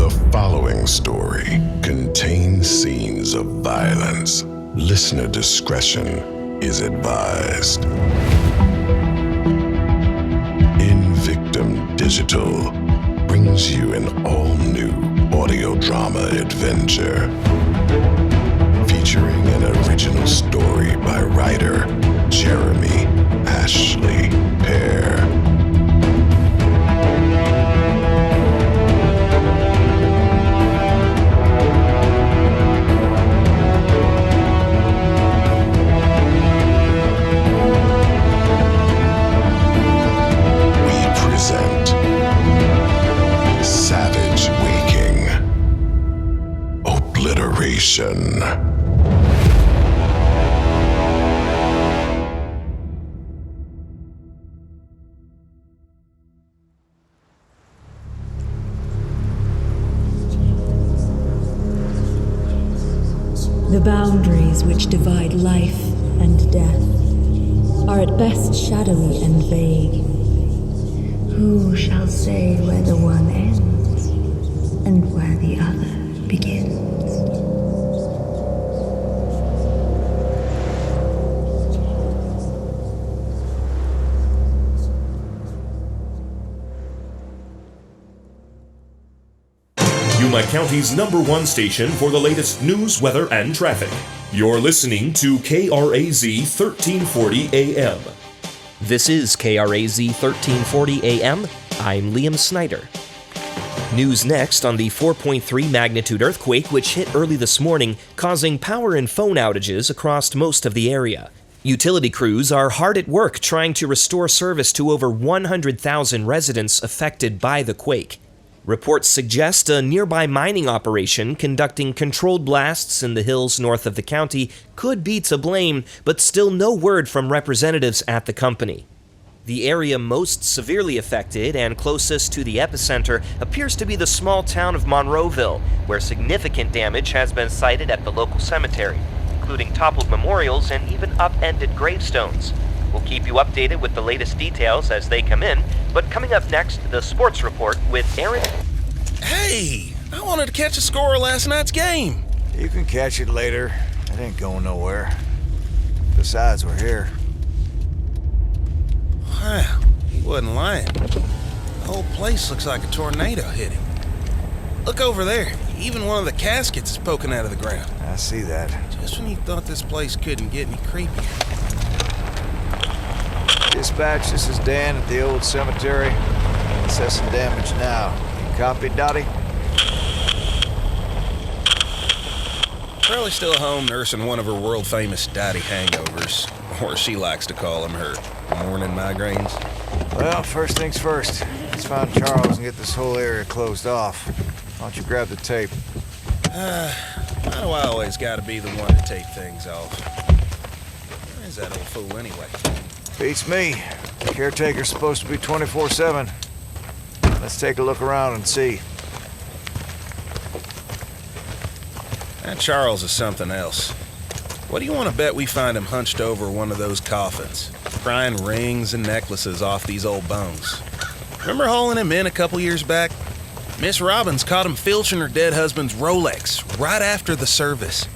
The following story contains scenes of violence. Listener discretion is advised. Invictum Digital brings you an all-new audio drama adventure featuring an original story by writer Jeremy Ashley Pear. Savage Waking. Obliteration. The boundaries which divide life and death are at best shadowy and vague. Who shall say where the one ends and where the other begins? Yuma County's #1 station for the latest news, weather, and traffic. You're listening to KRAZ 1340 AM. This is KRAZ 1340 AM. I'm Liam Snyder. News next on the 4.3 magnitude earthquake which hit early this morning, causing power and phone outages across most of the area. Utility crews are hard at work trying to restore service to over 100,000 residents affected by the quake. Reports suggest a nearby mining operation conducting controlled blasts in the hills north of the county could be to blame, but still no word from representatives at the company. The area most severely affected and closest to the epicenter appears to be the small town of Monroville, where significant damage has been cited at the local cemetery, including toppled memorials and even upended gravestones. We'll keep you updated with the latest details as they come in, but coming up next, the sports report with Aaron. Hey, I wanted to catch a score of last night's game. You can catch it later. It ain't going nowhere. Besides, we're here. Wow, he wasn't lying. The whole place looks like a tornado hit him. Look over there. Even one of the caskets is poking out of the ground. I see that. Just when you thought this place couldn't get any creepier. Dispatch, this is Dan at the old cemetery. Assessing damage now. You copy, Dottie? Probably still home nursing one of her world-famous Dottie hangovers, or she likes to call them her morning migraines. Well, first things first. Let's find Charles and get this whole area closed off. Why don't you grab the tape? Why do I always gotta be the one to tape things off? Where is that old fool anyway? Beats me. The caretaker's supposed to be 24/7. Let's take a look around and see. That Charles is something else. What do you want to bet we find him hunched over one of those coffins, prying rings and necklaces off these old bones? Remember hauling him in a couple years back? Miss Robbins caught him filching her dead husband's Rolex right after the service.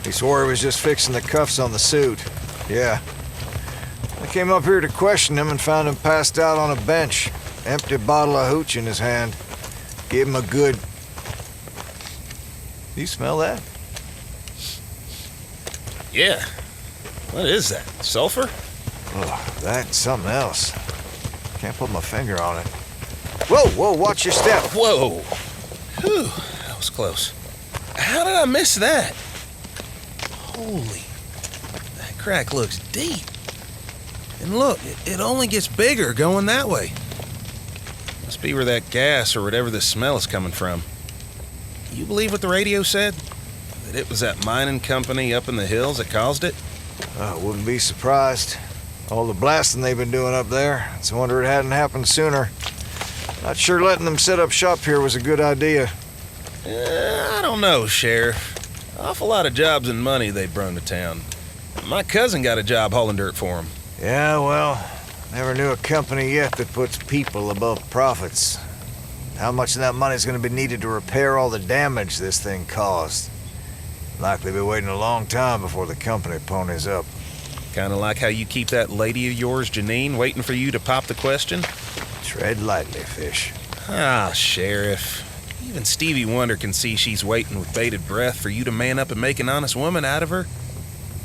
He swore he was just fixing the cuffs on the suit. Yeah. I came up here to question him and found him passed out on a bench. Empty bottle of hooch in his hand. Gave him a good... You smell that? Yeah. What is that? Sulfur? Oh, that's something else. Can't put my finger on it. Whoa, watch your step. Whoa. Whew, that was close. How did I miss that? Holy, that crack looks deep. And look, it only gets bigger going that way. Must be where that gas or whatever the smell is coming from. You believe what the radio said? That it was that mining company up in the hills that caused it? I wouldn't be surprised. All the blasting they've been doing up there. It's a wonder it hadn't happened sooner. Not sure letting them set up shop here was a good idea. I don't know, Sheriff. Awful lot of jobs and money they brung to town. My cousin got a job hauling dirt for him. Yeah, well, never knew a company yet that puts people above profits. how much of that money's gonna be needed to repair all the damage this thing caused. Likely be waiting a long time before the company ponies up. Kinda like how you keep that lady of yours, Janine, waiting for you to pop the question? Tread lightly, Fish. Ah, Sheriff. Even Stevie Wonder can see she's waiting with bated breath for you to man up and make an honest woman out of her.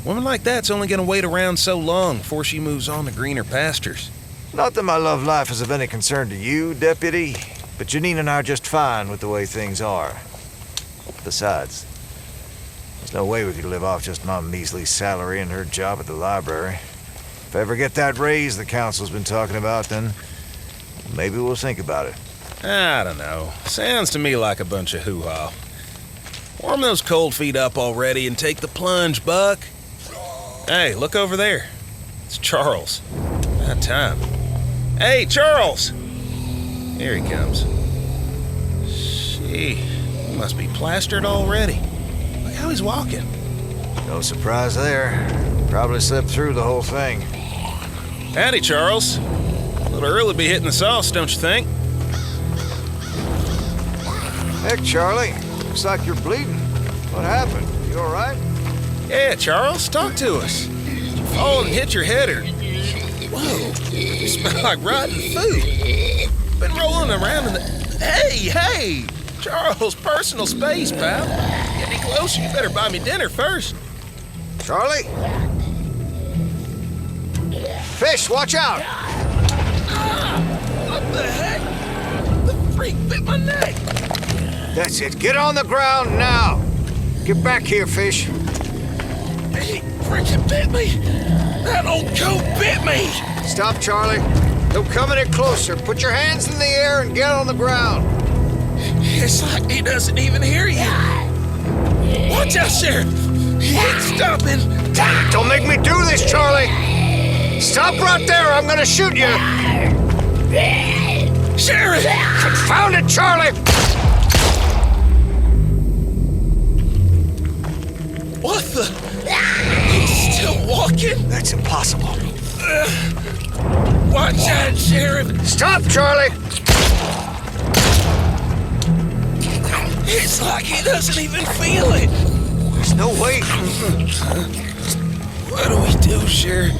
A woman like that's only gonna wait around so long before she moves on to greener pastures. Not that my love life is of any concern to you, Deputy, but Janine and I are just fine with the way things are. Besides, there's no way we could live off just my measly salary and her job at the library. If I ever get that raise the council's been talking about, then maybe we'll think about it. I don't know. Sounds to me like a bunch of hoo-ha. Warm those cold feet up already and take the plunge, Buck. Hey, look over there. It's Charles. About time. Hey, Charles! Here he comes. Gee, he must be plastered already. Look how he's walking. No surprise there. Probably slept through the whole thing. Howdy, Charles. A little early to be hitting the sauce, don't you think? Heck, Charlie. Looks like you're bleeding. What happened? You all right? Yeah, Charles, talk to us. Did you fall and hit your head or... Whoa, you smell like rotten food. Been rolling around in the... Hey! Charles, personal space, pal. Get any closer, you better buy me dinner first. Charlie? Fish, watch out! What the heck? The freak bit my neck. That's it. Get on the ground now. Get back here, Fish. He freaking bit me. That old coat bit me. Stop, Charlie. Don't come any closer. Put your hands in the air and get on the ground. It's like he doesn't even hear you. Watch out, Sheriff. He ain't stopping. Damn it, don't make me do this, Charlie. Stop right there. I'm gonna shoot you. Sheriff! Confound it, Charlie! What the? He's still walking? That's impossible. Watch out, Sheriff! Stop, Charlie! It's like he doesn't even feel it. There's no way. What do we do, Sheriff?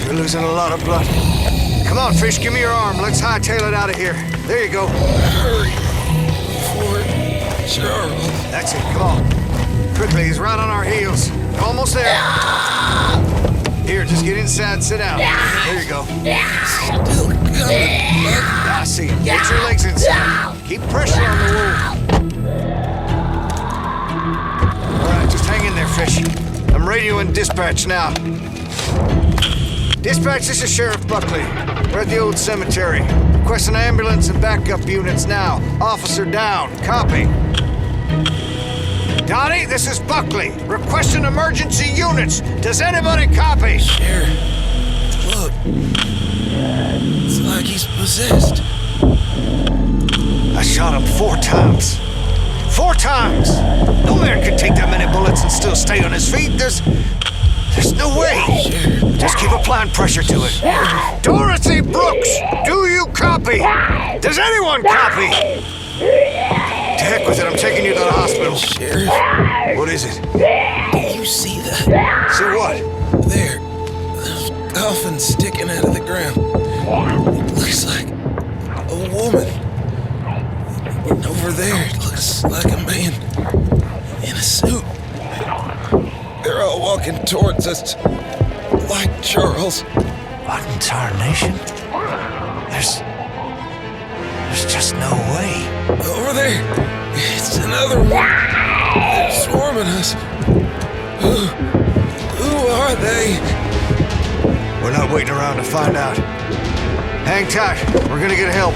You're losing a lot of blood. Come on, Fish, give me your arm. Let's hightail it out of here. There you go. Hurry. For Charles. That's it, come on. Quickly, he's right on our heels. Almost there. Here, just get inside and sit down. There you go. Still coming. I see him. Get your legs inside. Keep pressure on the wound. All right, just hang in there, Fish. I'm radioing dispatch now. Dispatch, this is Sheriff Buckley. We're at the old cemetery. Request an ambulance and backup units now. Officer down. Copy. Donnie, this is Buckley. Requesting emergency units. Does anybody copy? Sheriff, look. It's like he's possessed. I shot him 4 times. 4 times! No man can take that many bullets and still stay on his feet. There's no way. Sheriff. Just keep applying pressure to it. Dorothy Brooks, do you copy? Does anyone copy? To heck with it, I'm taking you to the hospital. Sheriff. What is it? Do you see that? See what? There. There's coffin sticking out of the ground. It looks like a woman. And over there, it looks like a man in a suit. They're all walking towards us, like Charles. What in tarnation? There's just no way. Over there, it's another one. They're swarming us. Who are they? We're not waiting around to find out. Hang tight. We're gonna get help.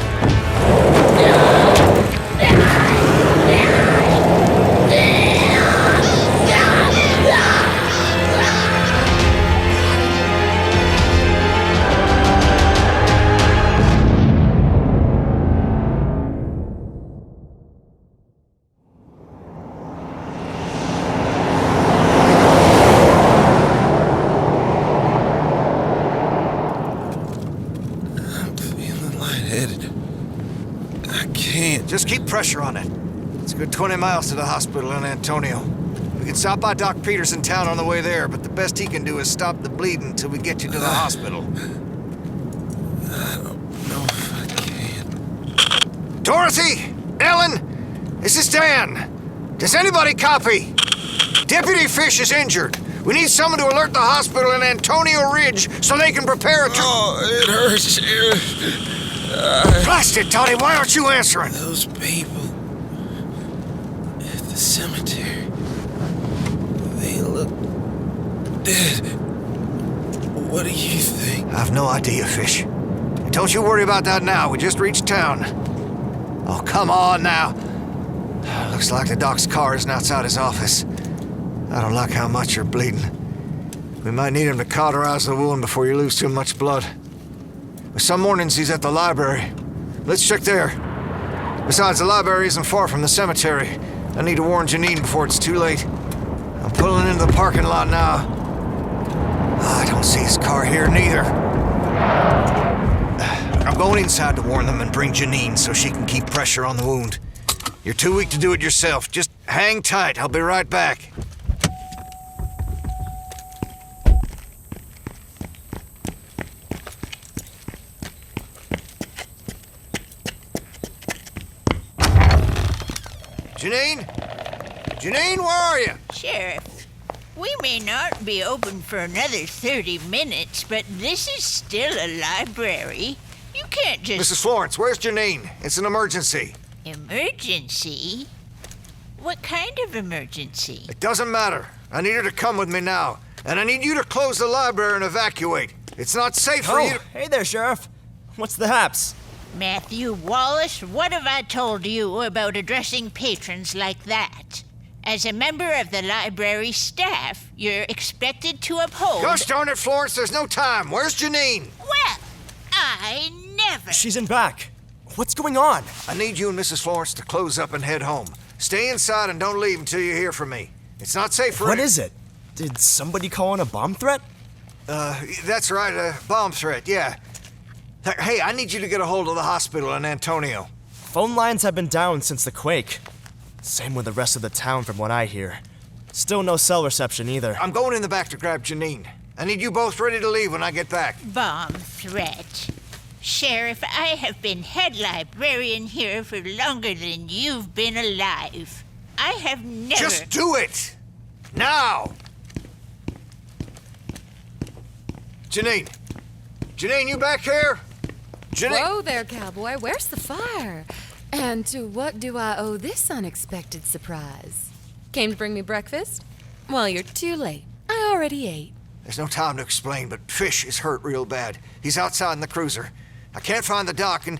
I'm feeling lightheaded. can't. Just keep pressure on it. It's a good 20 miles to the hospital in Antonio. We can stop by Doc Peters in town on the way there, but the best he can do is stop the bleeding until we get you to the hospital. I don't know if I can. Dorothy! Ellen! This is Dan. Does anybody copy? Deputy Fish is injured. We need someone to alert the hospital in Antonio Ridge so they can prepare a Oh, it hurts, Sheriff. Blast it, Toddy, why aren't you answering? Those people at the cemetery, they look dead. What do you think? I have no idea, Fish. Don't you worry about that now. We just reached town. Oh, come on now. Looks like the doc's car isn't outside his office. I don't like how much you're bleeding. We might need him to cauterize the wound before you lose too much blood. But some mornings he's at the library. Let's check there. Besides, the library isn't far from the cemetery. I need to warn Janine before it's too late. I'm pulling into the parking lot now. I don't see his car here neither. I'm going inside to warn them and bring Janine so she can keep pressure on the wound. You're too weak to do it yourself. Just hang tight. I'll be right back. Janine? Janine, where are you? Sheriff, we may not be open for another 30 minutes, but this is still a library. You can't just... Mrs. Florence, where's Janine? It's an emergency. Emergency? What kind of emergency? It doesn't matter. I need her to come with me now. And I need you to close the library and evacuate. It's not safe for you to... Hey there, Sheriff. What's the haps? Matthew Wallace, what have I told you about addressing patrons like that? As a member of the library staff, you're expected to uphold... Gosh darn it, Florence, there's no time. Where's Janine? Well, I never... She's in back. What's going on? I need you and Mrs. Florence to close up and head home. Stay inside and don't leave until you hear from me. It's not safe for... What is it? Did somebody call in a bomb threat? That's right, a bomb threat, yeah. Hey, I need you to get a hold of the hospital in Antonio. Phone lines have been down since the quake. Same with the rest of the town from what I hear. Still no cell reception either. I'm going in the back to grab Janine. I need you both ready to leave when I get back. Bomb threat. Sheriff, I have been head librarian here for longer than you've been alive. I have never... Just do it! Now! Janine! Janine, you back here? Janine... Whoa there, cowboy. Where's the fire? And to what do I owe this unexpected surprise? Came to bring me breakfast? Well, you're too late. I already ate. There's no time to explain, but Fish is hurt real bad. He's outside in the cruiser. I can't find the doc, and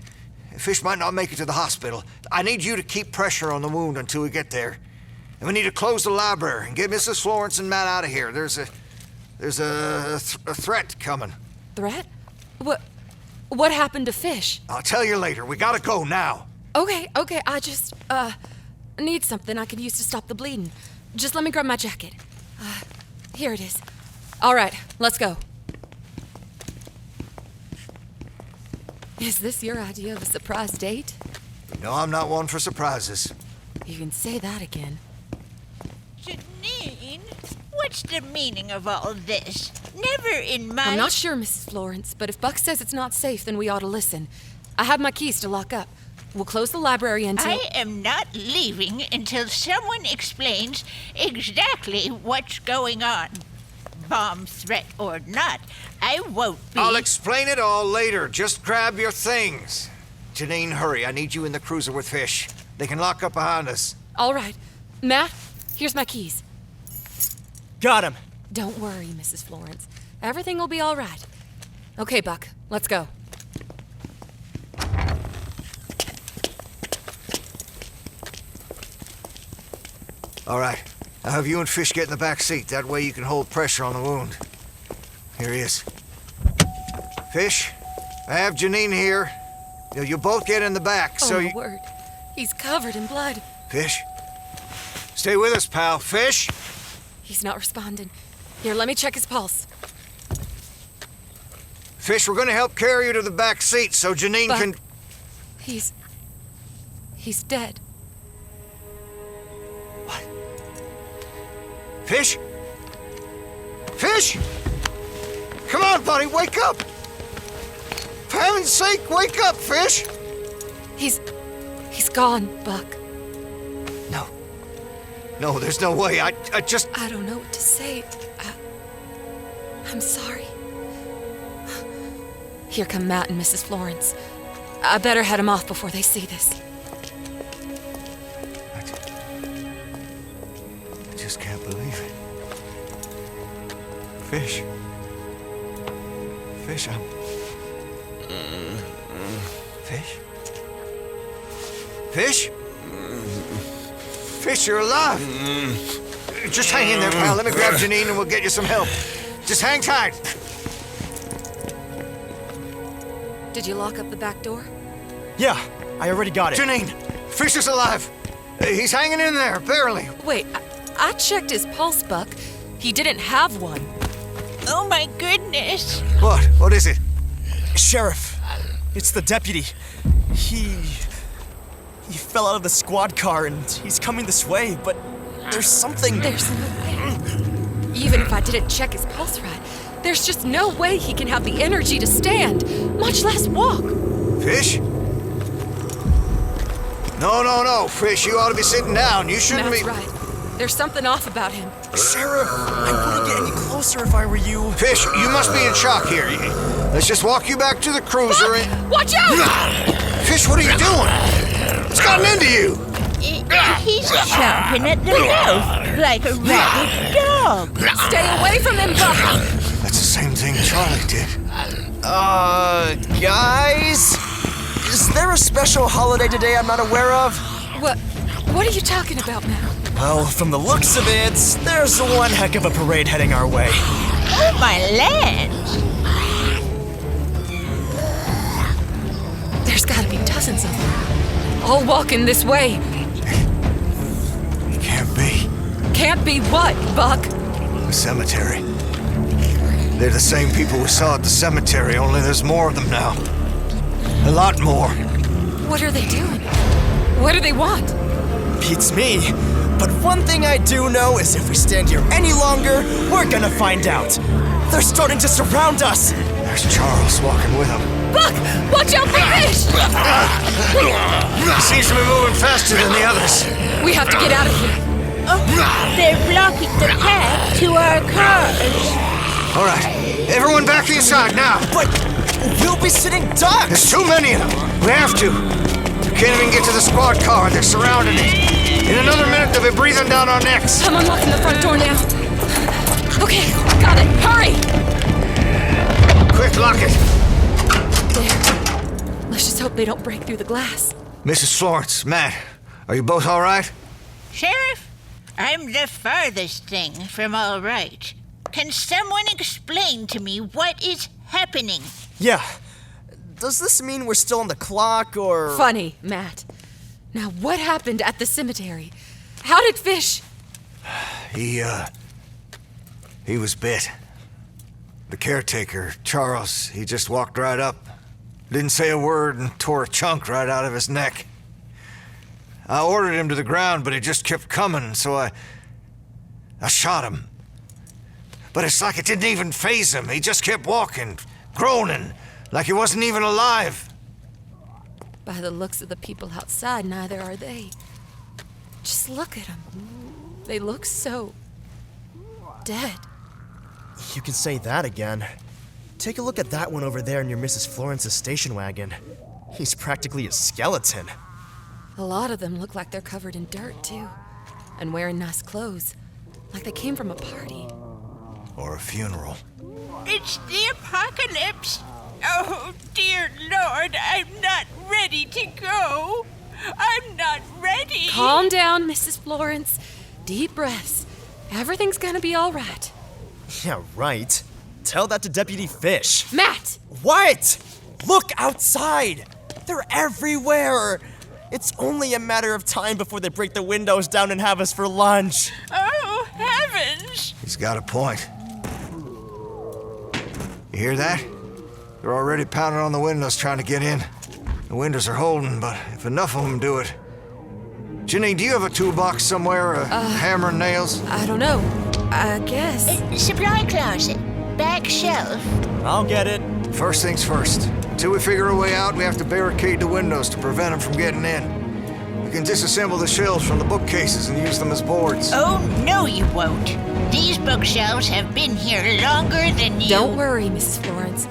Fish might not make it to the hospital. I need you to keep pressure on the wound until we get there. And we need to close the library and get Mrs. Florence and Matt out of here. There's a threat coming. Threat? What happened to Fish? I'll tell you later. We gotta go now. Okay, I just, need something I could use to stop the bleeding. Just let me grab my jacket. Here it is. All right, let's go. Is this your idea of a surprise date? No, I'm not one for surprises. You can say that again. Janine, what's the meaning of all this? Never in my... I'm not sure, Mrs. Florence, but if Buck says it's not safe, then we ought to listen. I have my keys to lock up. We'll close the library until... I am not leaving until someone explains exactly what's going on. Bomb threat or not, I won't be... I'll explain it all later. Just grab your things. Janine, hurry. I need you in the cruiser with Fish. They can lock up behind us. All right. Matt, here's my keys. Got him. Don't worry, Mrs. Florence. Everything will be all right. Okay, Buck, let's go. All right. I'll have you and Fish get in the back seat. That way you can hold pressure on the wound. Here he is. Fish, I have Janine here. You both get in the back, so my word. He's covered in blood. Fish, stay with us, pal. Fish? He's not responding. Here, let me check his pulse. Fish, we're gonna help carry you to the back seat so Janine Buck, can... He's He's dead. What? Fish? Fish? Come on, buddy, wake up! For heaven's sake, wake up, Fish! He's gone, Buck. No, there's no way. I don't know what to say. I'm sorry. Here come Matt and Mrs. Florence. I better head them off before they see this. I just can't believe it. Fish. Fish, Fish? Fish? Fish, you're alive! Just hang in there, pal. Let me grab Janine and we'll get you some help. Just hang tight! Did you lock up the back door? Yeah, I already got it. Janine! Fish is alive! He's hanging in there, barely. Wait, I checked his pulse, Buck. He didn't have one. Oh my goodness. What? What is it? Sheriff, it's the deputy. He fell out of the squad car and he's coming this way, but there's something... There's no way. Even if I didn't check his pulse right, there's just no way he can have the energy to stand, much less walk. Fish? No, Fish, you ought to be sitting down. You shouldn't Matt's be... right. There's something off about him. Sheriff, I wouldn't get any closer if I were you. Fish, you must be in shock here. Let's just walk you back to the cruiser Buck, and... watch out! Fish, what are you doing? It's gotten into you! He's chomping at the mouth like a rabid dog. Stay away from him, Buck! That's the same thing Charlie did. Guys? Is there a special holiday today I'm not aware of? What are you talking about, Matt? Well, from the looks of it, there's one heck of a parade heading our way. Oh, my land! There's gotta be dozens of them. All walking this way. Can't be. Can't be what, Buck? The cemetery. They're the same people we saw at the cemetery, only there's more of them now. A lot more. What are they doing? What do they want? Beats me. But one thing I do know is if we stand here any longer, we're gonna find out. They're starting to surround us. There's Charles walking with them. Buck, watch out for Fish! He seems to be moving faster than the others. We have to get out of here. Oh, they're blocking the path to our cars. All right, everyone back inside now. But we'll be sitting ducks. There's too many of them. We have to. We can't even get to the squad car. They're surrounding it. In another minute, they'll be breathing down our necks. I'm unlocking the front door now. Okay, got it. Hurry! Quick, lock it. There. Let's just hope they don't break through the glass. Mrs. Florence, Matt, are you both all right? Sheriff, I'm the farthest thing from all right. Can someone explain to me what is happening? Yeah. Does this mean we're still on the clock, or... Funny, Matt. Now, what happened at the cemetery? How did Fish... He was bit. The caretaker, Charles, he just walked right up. Didn't say a word and tore a chunk right out of his neck. I ordered him to the ground, but he just kept coming, so I shot him. But it's like it didn't even faze him. He just kept walking, groaning, like he wasn't even alive. By the looks of the people outside, neither are they. Just look at them. They look so... dead. You can say that again. Take a look at that one over there near Mrs. Florence's station wagon. He's practically a skeleton. A lot of them look like they're covered in dirt, too. And wearing nice clothes. Like they came from a party. Or a funeral. It's the apocalypse. Oh, dear Lord, I'm not ready to go. I'm not ready. Calm down, Mrs. Florence. Deep breaths. Everything's gonna be all right. Yeah, right. Tell that to Deputy Fish. Matt! What? Look outside! They're everywhere! It's only a matter of time before they break the windows down and have us for lunch. Oh, heavens! He's got a point. You hear that? They're already pounding on the windows trying to get in. The windows are holding, but if enough of them do it, Janine, do you have a toolbox somewhere? A hammer and nails? I don't know. I guess. Supply closet. Back shelf. I'll get it. First things first. Until we figure a way out, we have to barricade the windows to prevent them from getting in. We can disassemble the shelves from the bookcases and use them as boards. Oh, no you won't. These bookshelves have been here longer than you... Don't worry, Mrs. Florence.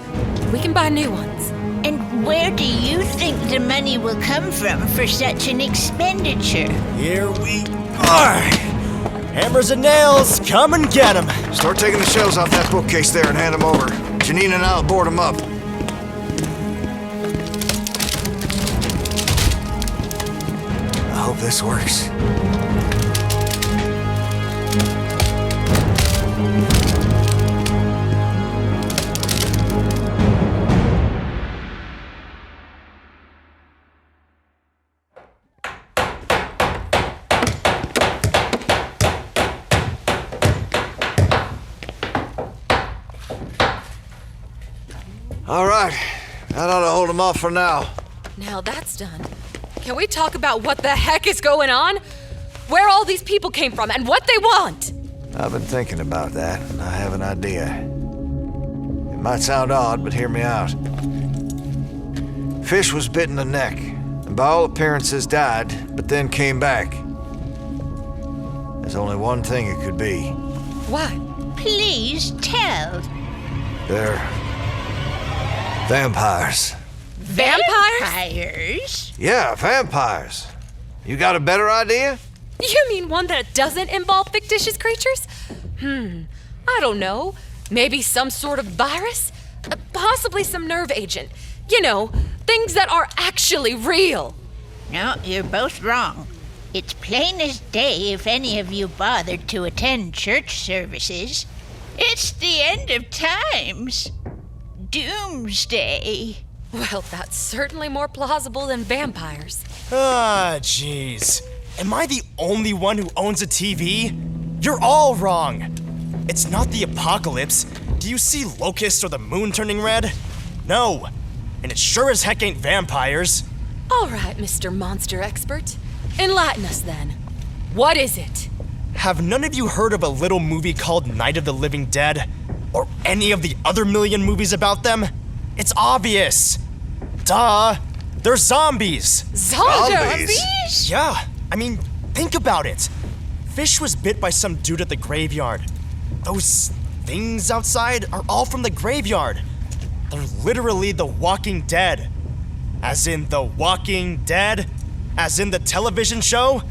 We can buy new ones. And where do you think the money will come from for such an expenditure? Here we are. Hammers and nails, come and get them. Start taking the shelves off that bookcase there and hand them over. Janine and I'll board them up. I hope this works. All right, that ought to hold them off for now. Now that's done. Can we talk about what the heck is going on? Where all these people came from and what they want? I've been thinking about that, and I have an idea. It might sound odd, but hear me out. Fish was bit in the neck, and by all appearances died, but then came back. There's only one thing it could be. What? Please tell. They're vampires. Vampires? Yeah, vampires. You got a better idea? You mean one that doesn't involve fictitious creatures? I don't know. Maybe some sort of virus? Possibly some nerve agent. You know, things that are actually real. No, you're both wrong. It's plain as day if any of you bothered to attend church services. It's the end of times. Doomsday. Well, that's certainly more plausible than vampires. Ah, jeez. Am I the only one who owns a TV? You're all wrong. It's not the apocalypse. Do you see locusts or the moon turning red? No. And it sure as heck ain't vampires. All right, Mr. Monster Expert. Enlighten us then. What is it? Have none of you heard of a little movie called Night of the Living Dead? Or any of the other million movies about them? It's obvious. Duh. They're zombies. Zombies? Yeah. I mean, think about it. Fish was bit by some dude at the graveyard. Those things outside are all from the graveyard. They're literally the Walking Dead. As in The Walking Dead? As in the television show?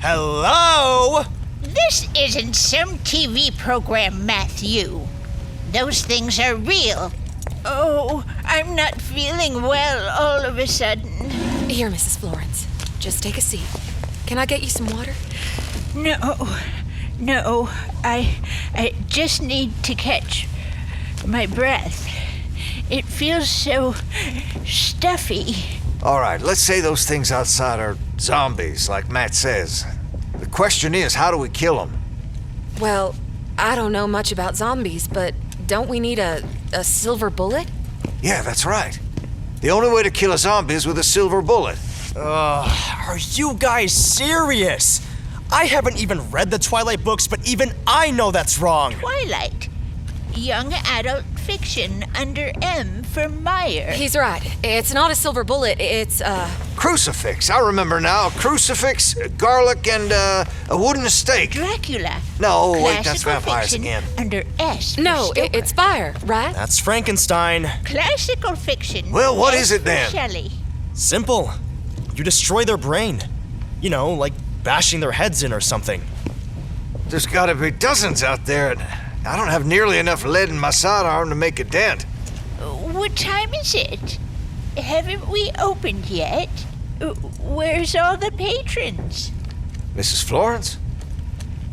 Hello? This isn't some TV program, Matthew. Those things are real. Oh, I'm not feeling well all of a sudden. Here, Mrs. Florence. Just take a seat. Can I get you some water? No. I just need to catch my breath. It feels so stuffy. All right, let's say those things outside are zombies, like Matt says. The question is, how do we kill them? Well, I don't know much about zombies, but don't we need a silver bullet? Yeah, that's right. The only way to kill a zombie is with a silver bullet. Are you guys serious? I haven't even read the Twilight books, but even I know that's wrong. Twilight. Young adult fiction under M for Meyer. He's right. It's not a silver bullet, it's Crucifix. I remember now. Crucifix, garlic, and a wooden stake. Dracula. No, wait, that's Classical vampires fiction again. Under S. for No, Stoker. it's fire, right? That's Frankenstein. Classical fiction. Well, what S is it for then? Shelley. Simple. You destroy their brain. You know, like bashing their heads in or something. There's gotta be dozens out there. I don't have nearly enough lead in my sidearm to make a dent. What time is it? Haven't we opened yet? Where's all the patrons? Mrs. Florence?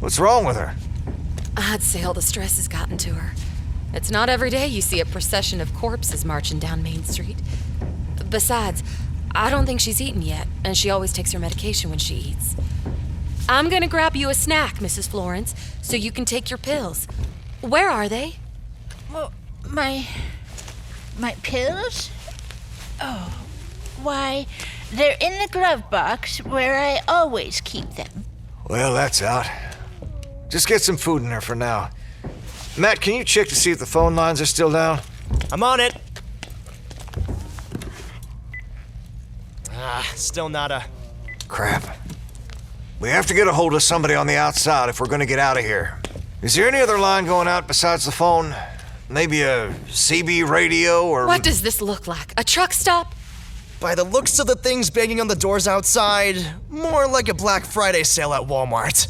What's wrong with her? I'd say all the stress has gotten to her. It's not every day you see a procession of corpses marching down Main Street. Besides, I don't think she's eaten yet, and she always takes her medication when she eats. I'm gonna grab you a snack, Mrs. Florence, so you can take your pills. Where are they? Well, my pills? Oh, why, They're in the glove box where I always keep them. Well, that's out. Just get some food in there for now. Matt, can you check to see if the phone lines are still down? I'm on it. Still nada. Crap. We have to get a hold of somebody on the outside if we're gonna get out of here. Is there any other line going out besides the phone? Maybe a CB radio or... What does this look like? A truck stop? By the looks of the things banging on the doors outside, more like a Black Friday sale at Walmart.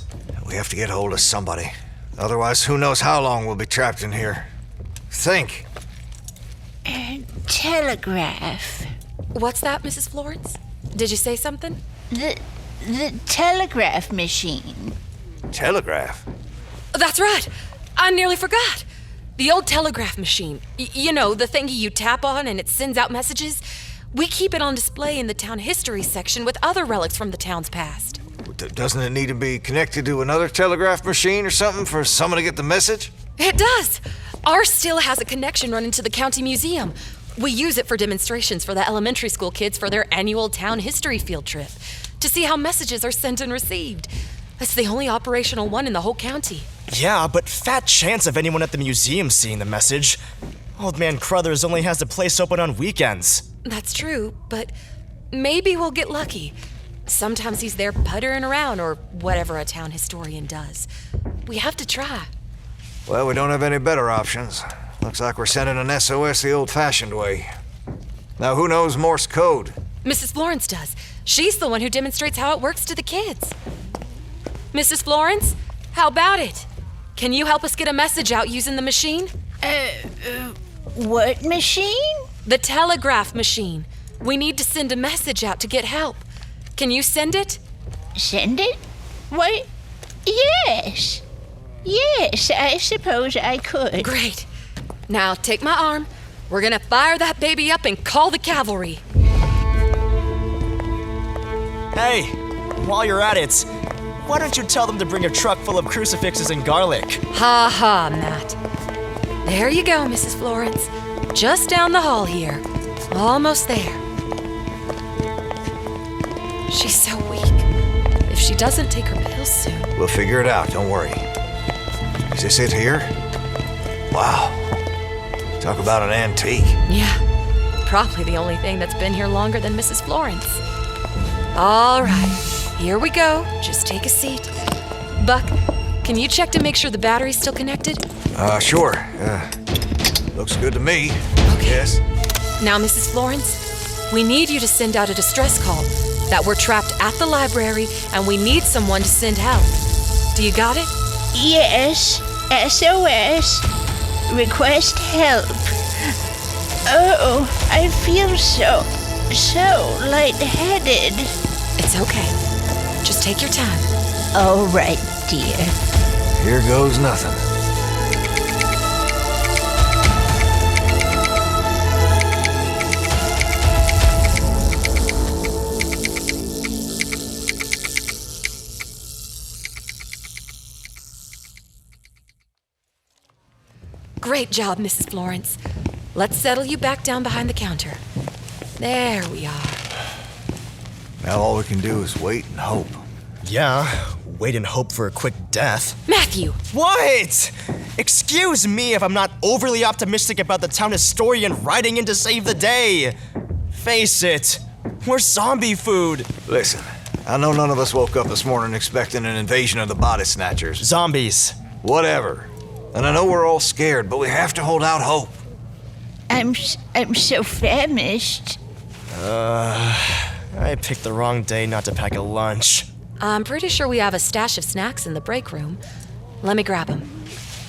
We have to get a hold of somebody. Otherwise, who knows how long we'll be trapped in here. Think. Telegraph. What's that, Mrs. Florence? Did you say something? The telegraph machine. Telegraph? That's right. I nearly forgot. The old telegraph machine. You know, the thingy you tap on and it sends out messages. We keep it on display in the town history section with other relics from the town's past. Doesn't it need to be connected to another telegraph machine or something for someone to get the message? It does. Ours still has a connection running to the county museum. We use it for demonstrations for the elementary school kids for their annual town history field trip to see how messages are sent and received. It's the only operational one in the whole county. Yeah, but fat chance of anyone at the museum seeing the message. Old Man Crothers only has the place open on weekends. That's true, but maybe we'll get lucky. Sometimes he's there puttering around or whatever a town historian does. We have to try. Well, we don't have any better options. Looks like we're sending an SOS the old-fashioned way. Now, who knows Morse code? Mrs. Florence does. She's the one who demonstrates how it works to the kids. Mrs. Florence, how about it? Can you help us get a message out using the machine? What machine? The telegraph machine. We need to send a message out to get help. Can you send it? Send it? What? Yes. Yes, I suppose I could. Great. Now take my arm. We're gonna fire that baby up and call the cavalry. Hey, while you're at it, why don't you tell them to bring a truck full of crucifixes and garlic? Ha ha, Matt. There you go, Mrs. Florence. Just down the hall here. Almost there. She's so weak. If she doesn't take her pills soon... We'll figure it out, don't worry. Is this it here? Wow. Talk about an antique. Yeah, probably the only thing that's been here longer than Mrs. Florence. All right, here we go. Just take a seat. Buck, can you check to make sure the battery's still connected? Sure. Looks good to me. Okay. Yes. Now, Mrs. Florence, we need you to send out a distress call that we're trapped at the library and we need someone to send help. Do you got it? Yes. SOS. Request help. Oh, I feel so lightheaded. It's okay. Just take your time. All right, dear. Here goes nothing. Great job, Mrs. Florence. Let's settle you back down behind the counter. There we are. Now all we can do is wait and hope. Yeah, wait and hope for a quick death. Matthew! What? Excuse me if I'm not overly optimistic about the town historian riding in to save the day. Face it, we're zombie food. Listen, I know none of us woke up this morning expecting an invasion of the body snatchers. Zombies. Whatever. And I know we're all scared, but we have to hold out hope. I'm so famished. I picked the wrong day not to pack a lunch. I'm pretty sure we have a stash of snacks in the break room. Let me grab them.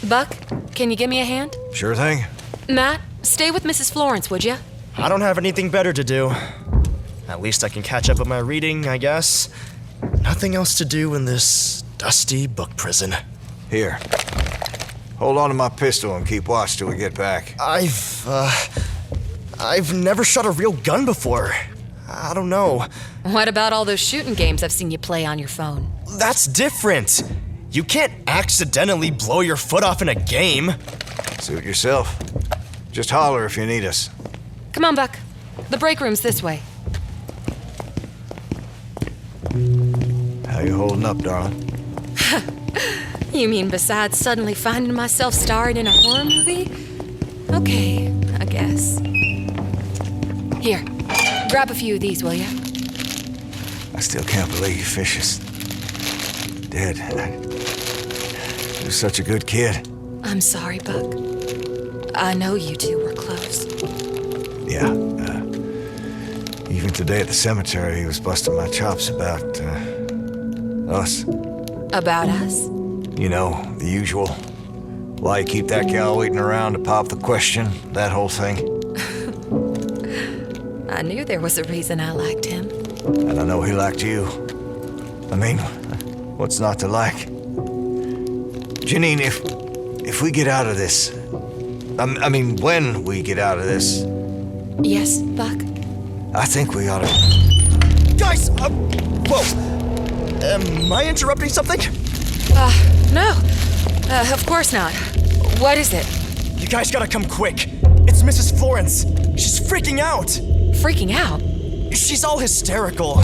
Buck, can you give me a hand? Sure thing. Matt, stay with Mrs. Florence, would you? I don't have anything better to do. At least I can catch up with my reading, I guess. Nothing else to do in this dusty book prison. Here. Hold on to my pistol and keep watch till we get back. I've never shot a real gun before. I don't know. What about all those shooting games I've seen you play on your phone? That's different. You can't accidentally blow your foot off in a game. Suit yourself. Just holler if you need us. Come on, Buck. The break room's this way. How you holding up, darling? You mean besides suddenly finding myself starring in a horror movie? Okay, I guess. Here, grab a few of these, will ya? I still can't believe Fish is dead. He was such a good kid. I'm sorry, Buck. I know you two were close. Yeah. Even today at the cemetery, he was busting my chops about us. About us? You know, the usual. Why you keep that gal waiting around to pop the question, that whole thing. I knew there was a reason I liked him. And I know he liked you. I mean, what's not to like? Janine, if we get out of this... I mean, when we get out of this... Yes, Buck? I think we ought to... Guys! Whoa! Am I interrupting something? No. Of course not. What is it? You guys gotta come quick. It's Mrs. Florence. She's freaking out. Freaking out? She's all hysterical.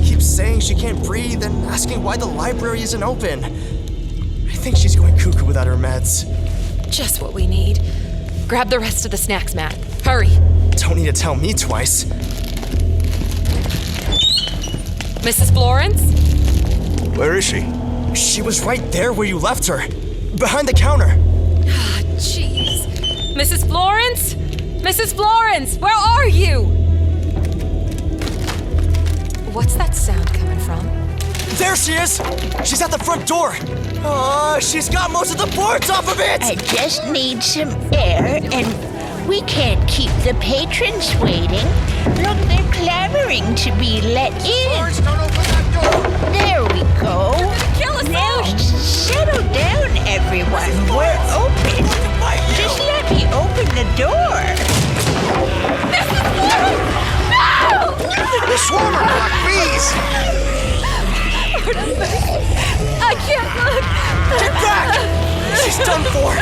Keeps saying she can't breathe and asking why the library isn't open. I think she's going cuckoo without her meds. Just what we need. Grab the rest of the snacks, Matt. Hurry. Don't need to tell me twice. Mrs. Florence? Where is she? She was right there where you left her. Behind the counter. Ah, jeez. Mrs. Florence? Mrs. Florence, where are you? What's that sound coming from? There she is! She's at the front door! She's got most of the boards off of it! I just need some air, and we can't keep the patrons waiting. Look, they're clamoring to be let in. Don't open that door! There we go. Kill us Now all! settle down, everyone. We're open. Just let me open the door. Mrs. Florence! No! They're swarming her like bees! I can't look! Get back! She's done for!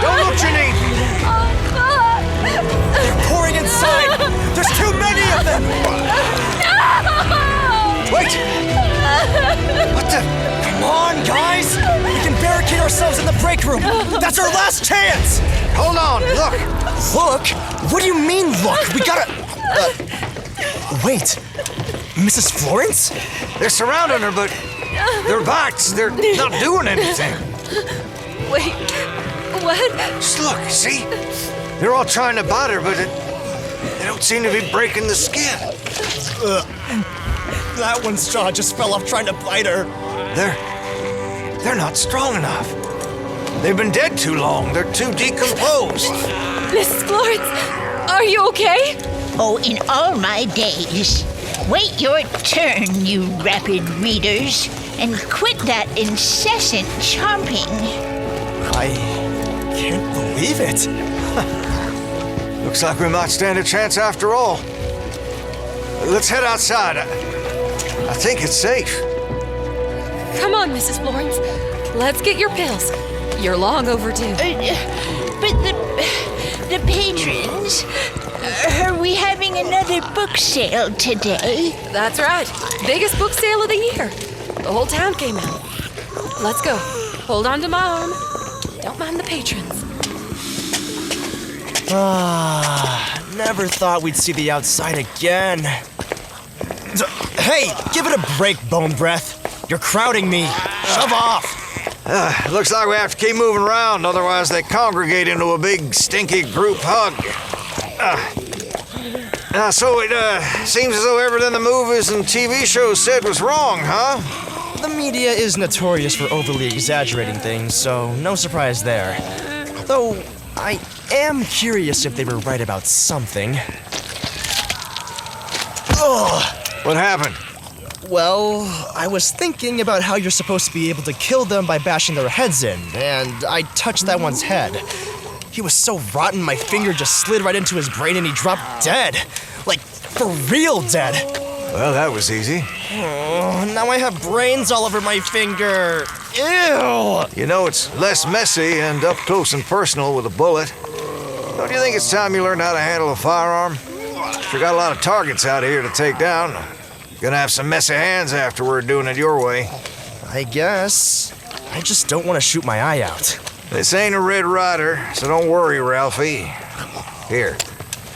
Don't look, Janine! They're pouring inside! There's too many of them! Wait! What the... Come on, guys! We can barricade ourselves in the break room! That's our last chance! Hold on, look! Look? What do you mean, look? We gotta... Wait. Mrs. Florence? They're surrounding her, but their backs, they're not doing anything. Wait, what? Just look, see? They're all trying to bite her, but they don't seem to be breaking the skin. That one's jaw just fell off trying to bite her. They're not strong enough. They've been dead too long. They're too decomposed. Mrs. Florence, are you okay? Oh, in all my days. Wait your turn, you rapid readers, and quit that incessant chomping. I can't believe it. Looks like we might stand a chance after all. Let's head outside. I think it's safe. Come on, Mrs. Florence. Let's get your pills. You're long overdue. But the patrons, are we having another book sale today? That's right. Biggest book sale of the year. The whole town came out. Let's go. Hold on to my arm. Don't mind the patrons. Never thought we'd see the outside again. Hey, give it a break, Bone Breath. You're crowding me. Shove off. Looks like we have to keep moving around, otherwise they congregate into a big, stinky group hug. So it seems as though everything the movies and TV shows said was wrong, huh? The media is notorious for overly exaggerating things, so no surprise there. Though, I am curious if they were right about something. Ugh. What happened? Well, I was thinking about how you're supposed to be able to kill them by bashing their heads in, and I touched that one's head. He was so rotten, my finger just slid right into his brain and he dropped dead. Like, for real dead. Well, that was easy. Oh, now I have brains all over my finger. Ew! You know, it's less messy and up close and personal with a bullet. Don't you think it's time you learned how to handle a firearm? Sure got a lot of targets out here to take down. Gonna have some messy hands afterward doing it your way. I guess. I just don't want to shoot my eye out. This ain't a Red Ryder, so don't worry, Ralphie. Here,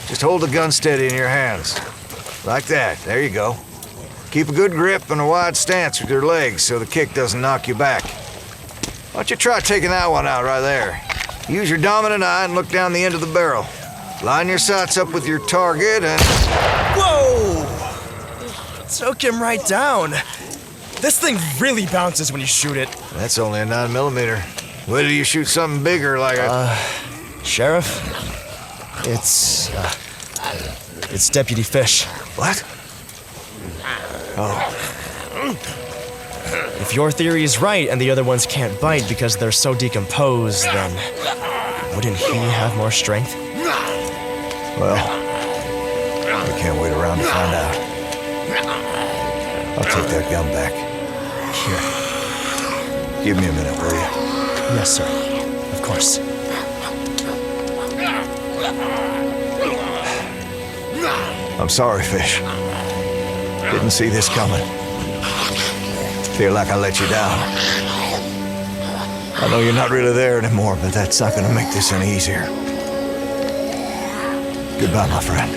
just hold the gun steady in your hands. Like that, there you go. Keep a good grip and a wide stance with your legs so the kick doesn't knock you back. Why don't you try taking that one out right there? Use your dominant eye and look down the end of the barrel. Line your sights up with your target and... Whoa! Took him right down. This thing really bounces when you shoot it. That's only a 9mm. Wait till you shoot something bigger like a... Sheriff? It's Deputy Fish. What? Oh. If your theory is right and the other ones can't bite because they're so decomposed, then wouldn't he have more strength? Well, we can't wait around to find out. I'll take that gun back. Here. Give me a minute, will you? Yes, sir. Of course. I'm sorry, Fish. Didn't see this coming. Feel like I let you down. I know you're not really there anymore, but that's not gonna make this any easier. Goodbye, my friend.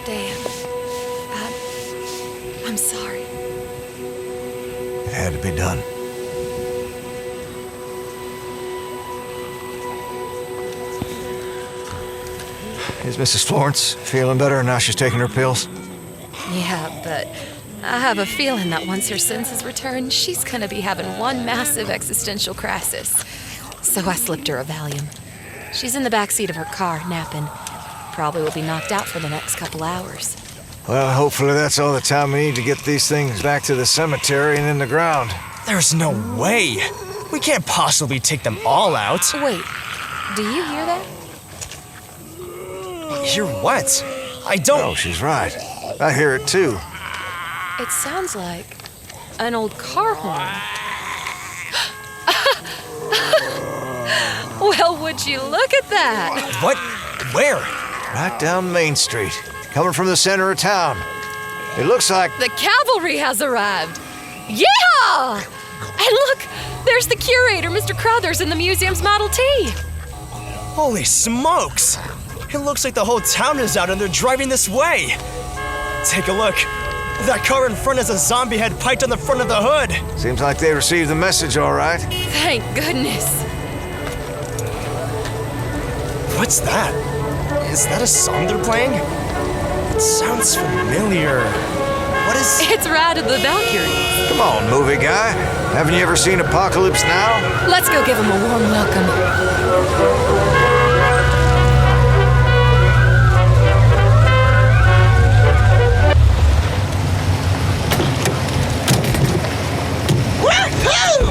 Dan, I'm sorry. It had to be done. Is Mrs. Florence feeling better now she's taking her pills? Yeah, but I have a feeling that once her senses return, she's gonna be having one massive existential crisis. So I slipped her a Valium. She's in the back seat of her car, napping. Probably will be knocked out for the next couple hours. Well, hopefully that's all the time we need to get these things back to the cemetery and in the ground. There's no way. We can't possibly take them all out. Wait, do you hear that? Hear what? I don't... Oh, she's right. I hear it too. It sounds like an old car horn. Well, would you look at that? What? Where? Right down Main Street, coming from the center of town. It looks like... The cavalry has arrived. Yeah! And look, there's the curator, Mr. Crothers, in the museum's Model T. Holy smokes! It looks like the whole town is out and they're driving this way. Take a look. That car in front has a zombie head piked on the front of the hood. Seems like they received the message all right. Thank goodness. What's that? Is that a song they're playing? It sounds familiar. What is... It's Ride of the Valkyries. Come on, movie guy. Haven't you ever seen Apocalypse Now? Let's go give them a warm welcome.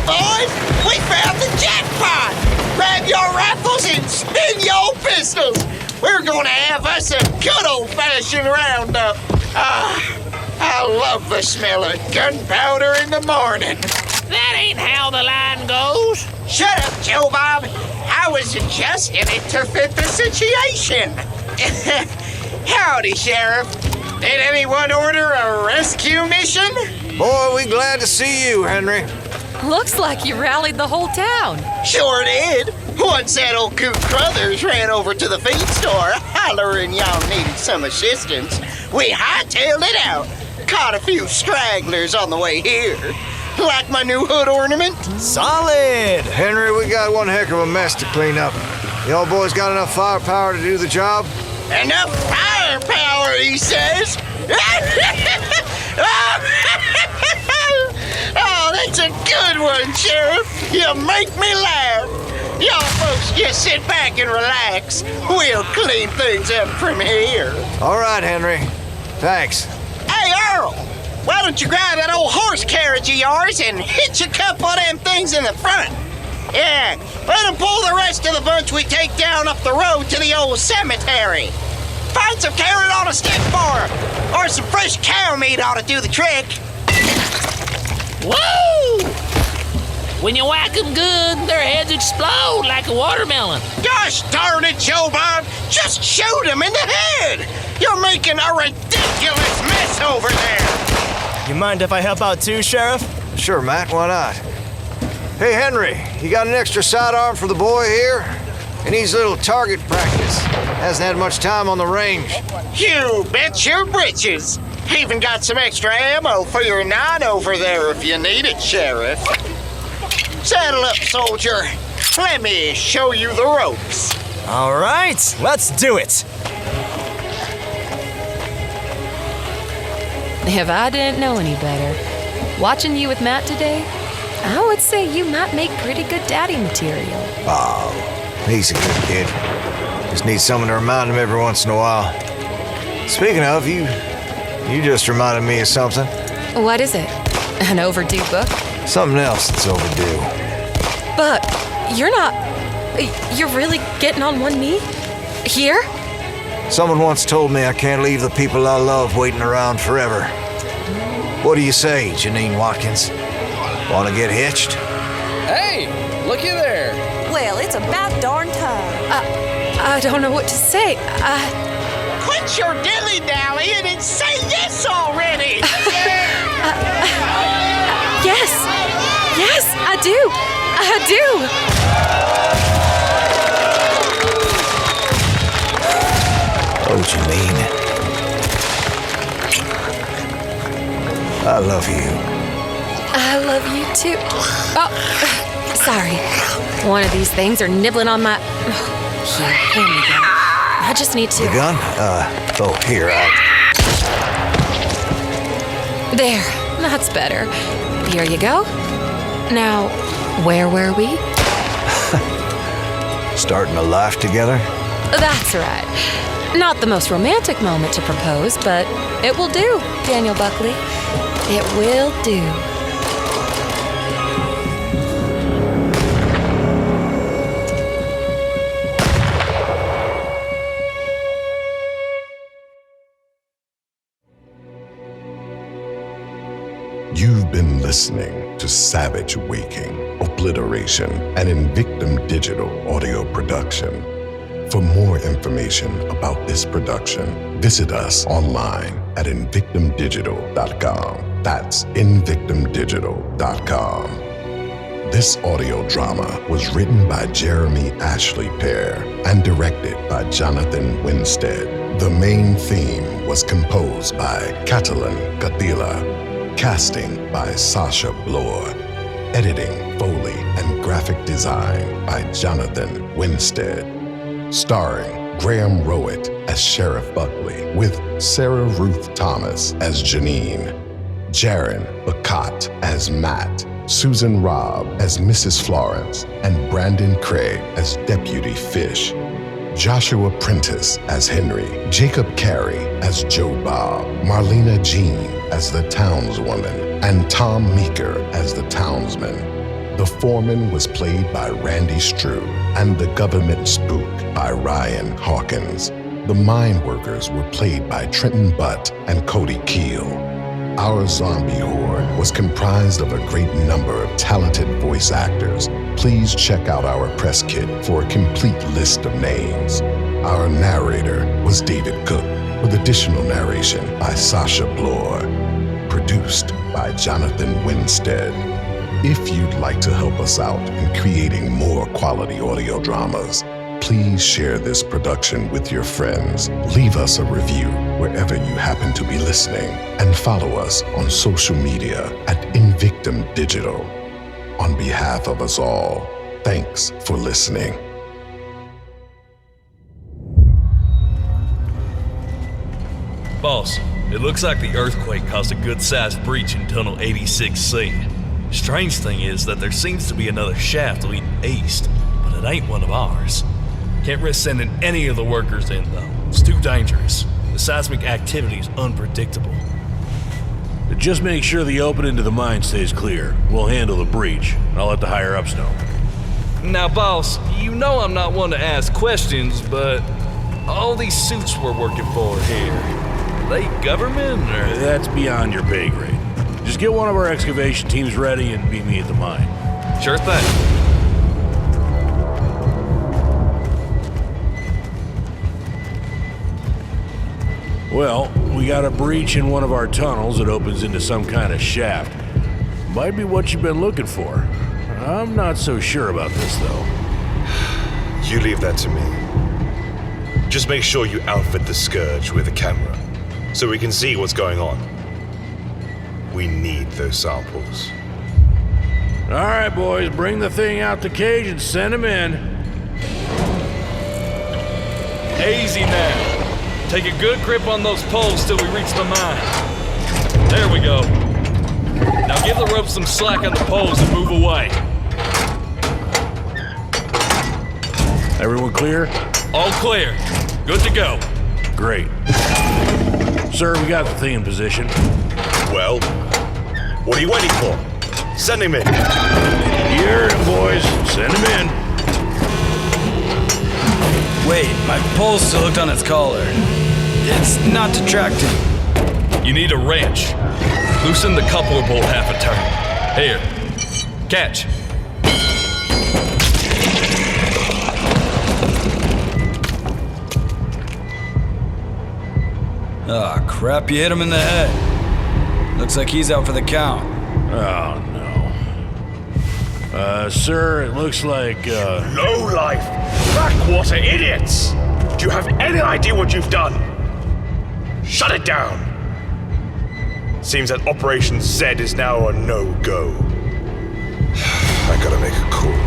Boys, we found the jackpot! Grab your rifles and spin your pistols! We're gonna have us a good old-fashioned roundup. I love the smell of gunpowder in the morning. That ain't how the line goes. Shut up, Joe Bob. I was adjusting it to fit the situation. Howdy, Sheriff. Did anyone order a rescue mission? Boy, we glad to see you, Henry. Looks like you rallied the whole town. Sure did. Once that old coot Crothers ran over to the feed store, hollering y'all needed some assistance, we hightailed it out. Caught a few stragglers on the way here. Like my new hood ornament? Solid! Henry, we got one heck of a mess to clean up. Y'all boys got enough firepower to do the job? Enough firepower, he says. Oh, that's a good one, Sheriff. You make me laugh. Y'all folks just sit back and relax. We'll clean things up from here. All right, Henry. Thanks. Hey, Earl, why don't you grab that old horse carriage of yours and hitch a couple of them things in the front? Yeah, let them pull the rest of the bunch we take down up the road to the old cemetery. Find some carrot on a stick for her, or some fresh cow meat ought to do the trick. Woo! When you whack them good, their heads explode like a watermelon. Gosh darn it, Joe Bob! Just shoot him in the head! You're making a ridiculous mess over there! You mind if I help out too, Sheriff? Sure, Matt, why not? Hey, Henry, you got an extra sidearm for the boy here? He needs a little target practice. Hasn't had much time on the range. You bet your britches! Even got some extra ammo for your 9 over there if you need it, Sheriff. Saddle up, soldier. Let me show you the ropes. All right, let's do it. If I didn't know any better, watching you with Matt today, I would say you might make pretty good daddy material. Oh, he's a good kid. Just need someone to remind him every once in a while. Speaking of, you just reminded me of something. What is it? An overdue book? Something else that's overdue. Buck, you're really getting on one knee? Here? Someone once told me I can't leave the people I love waiting around forever. What do you say, Janine Watkins? Want to get hitched? Hey, looky there. Well, it's about darn time. I don't know what to say. Quit your dilly-dallying and say yes already! Yes, I do. Oh, Janine. I love you. I love you too. Oh, sorry. One of these things are nibbling on my... Here, hand me that. I just need to... The gun? Here, There, that's better. Here you go. Now, where were we? Starting a life together? That's right. Not the most romantic moment to propose, but it will do, Daniel Buckley. It will do. You've been listening to Savage Waking, Obliteration, an Invictum Digital audio production. For more information about this production, visit us online at invictumdigital.com. That's invictumdigital.com. This audio drama was written by Jeremy Ashley Pear and directed by Jonathan Winstead. The main theme was composed by Catalin Gatila. Casting by Sasha Bloor. Editing, Foley, and graphic design by Jonathan Winstead. Starring Graham Rowett as Sheriff Buckley, with Sarah Ruth Thomas as Janine, Jaron Bacot as Matt, Susan Robb as Mrs. Florence, and Brandon Craig as Deputy Fish. Joshua Prentice as Henry, Jacob Carey as Joe Bob, Marlena Jean as the townswoman, and Tom Meeker as the townsman. The foreman was played by Randy Strew, and the government spook by Ryan Hawkins. The mine workers were played by Trenton Butt and Cody Keel. Our zombie horde was comprised of a great number of talented voice actors. Please check out our press kit for a complete list of names. Our narrator was David Cook, with additional narration by Sasha Bloor. Produced by Jonathan Winstead. If you'd like to help us out in creating more quality audio dramas, please share this production with your friends. Leave us a review wherever you happen to be listening, and follow us on social media at Invictum Digital. On behalf of us all, thanks for listening. Boss, it looks like the earthquake caused a good-sized breach in Tunnel 86C. Strange thing is that there seems to be another shaft leading east, but it ain't one of ours. Can't risk sending any of the workers in, though. It's too dangerous. The seismic activity is unpredictable. Just make sure the opening to the mine stays clear. We'll handle the breach. I'll let the higher-ups know. Now, boss, you know I'm not one to ask questions, but all these suits we're working for here, are they government, or...? That's beyond your pay grade. Just get one of our excavation teams ready and meet me at the mine. Sure thing. Well, we got a breach in one of our tunnels that opens into some kind of shaft. Might be what you've been looking for. I'm not so sure about this, though. You leave that to me. Just make sure you outfit the Scourge with a camera, so we can see what's going on. We need those samples. All right, boys, bring the thing out the cage and send him in. Easy now. Take a good grip on those poles till we reach the mine. There we go. Now give the rope some slack on the poles and move away. Everyone clear? All clear. Good to go. Great. Sir, we got the thing in position. Well, what are you waiting for? Send him in. You heard him, boys. Send him in. Wait, my pole's still hooked on its collar. It's not detracting. You need a wrench. Loosen the coupler bolt half a turn. Here. Catch. Ah, crap, you hit him in the head. Looks like he's out for the count. Oh, no. Sir, it looks like, Low-life! Backwater idiots! Do you have any idea what you've done? Shut it down! Seems that Operation Z is now a no-go. I gotta make a call.